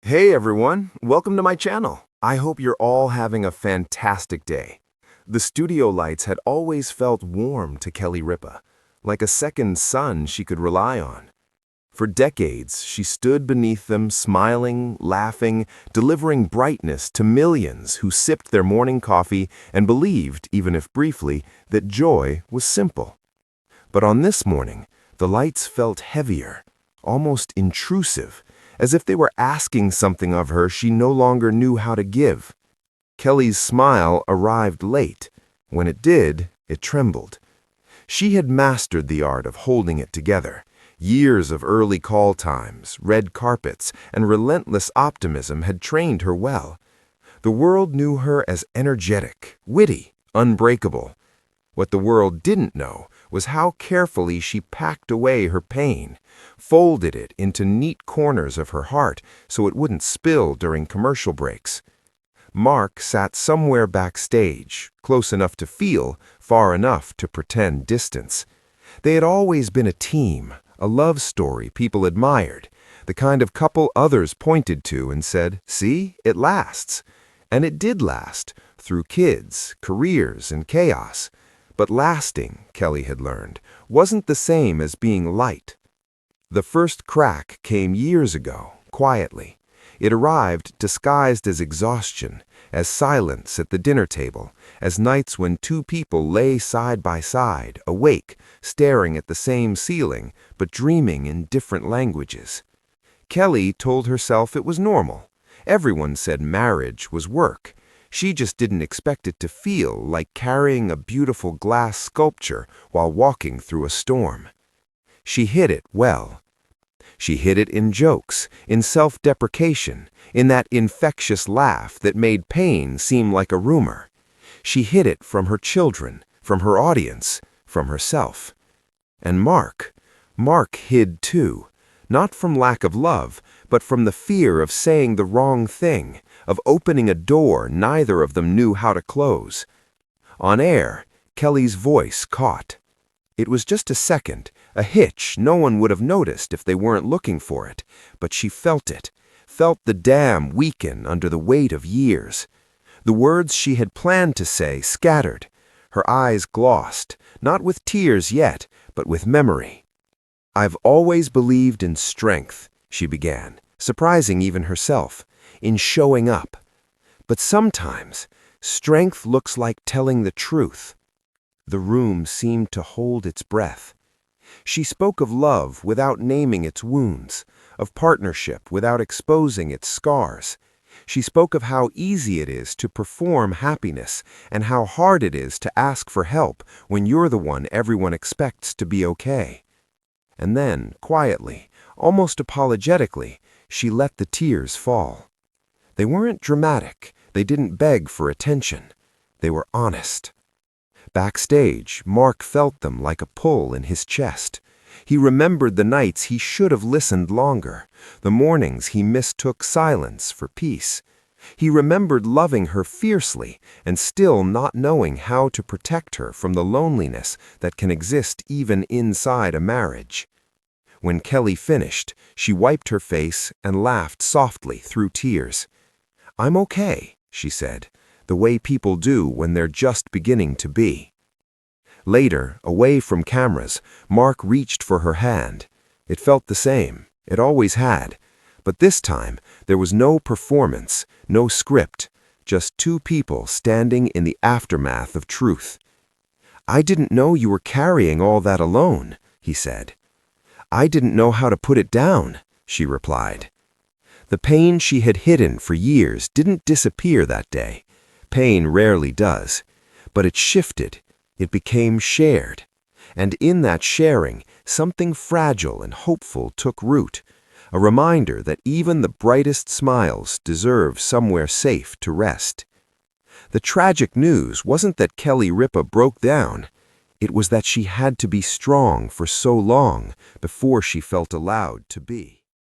Hey everyone, welcome to my channel. I hope you're all having a fantastic day. The studio lights had always felt warm to Kelly Ripa, like a second sun she could rely on. For decades, she stood beneath them, smiling, laughing, delivering brightness to millions who sipped their morning coffee and believed, even if briefly, that joy was simple. But on this morning, the lights felt heavier, almost intrusive, as if they were asking something of her she no longer knew how to give. Kelly's smile arrived late. When it did, it trembled. She had mastered the art of holding it together. Years of early call times, red carpets, and relentless optimism had trained her well. The world knew her as energetic, witty, unbreakable. What the world didn't know was how carefully she packed away her pain, folded it into neat corners of her heart so it wouldn't spill during commercial breaks. Mark sat somewhere backstage, close enough to feel, far enough to pretend distance. They had always been a team, a love story people admired, the kind of couple others pointed to and said, "See, it lasts." And it did last, through kids, careers, and chaos. But lasting, Kelly had learned, wasn't the same as being light. The first crack came years ago, quietly. It arrived disguised as exhaustion, as silence at the dinner table, as nights when two people lay side by side, awake, staring at the same ceiling, but dreaming in different languages. Kelly told herself it was normal. Everyone said marriage was work. She just didn't expect it to feel like carrying a beautiful glass sculpture while walking through a storm. She hid it well. She hid it in jokes, in self-deprecation, in that infectious laugh that made pain seem like a rumor. She hid it from her children, from her audience, from herself. And Mark hid too, not from lack of love, but from the fear of saying the wrong thing, of opening a door neither of them knew how to close. On air, Kelly's voice caught. It was just a second, a hitch no one would have noticed if they weren't looking for it, but she felt it, felt the dam weaken under the weight of years. The words she had planned to say scattered, her eyes glossed, not with tears yet, but with memory. "I've always believed in strength," she began, surprising even herself, "in showing up. But sometimes, strength looks like telling the truth." The room seemed to hold its breath. She spoke of love without naming its wounds, of partnership without exposing its scars. She spoke of how easy it is to perform happiness and how hard it is to ask for help when you're the one everyone expects to be okay. And then, quietly, almost apologetically, she let the tears fall. They weren't dramatic. They didn't beg for attention. They were honest. Backstage, Mark felt them like a pull in his chest. He remembered the nights he should have listened longer, the mornings he mistook silence for peace. He remembered loving her fiercely and still not knowing how to protect her from the loneliness that can exist even inside a marriage. When Kelly finished, she wiped her face and laughed softly through tears. "I'm okay," she said, the way people do when they're just beginning to be. Later, away from cameras, Mark reached for her hand. It felt the same. It always had. But this time, there was no performance, no script, just two people standing in the aftermath of truth. "I didn't know you were carrying all that alone," he said. "I didn't know how to put it down," she replied. The pain she had hidden for years didn't disappear that day. Pain rarely does. But it shifted. It became shared. And in that sharing, something fragile and hopeful took root, a reminder that even the brightest smiles deserve somewhere safe to rest. The tragic news wasn't that Kelly Ripa broke down. It was that she had to be strong for so long before she felt allowed to be.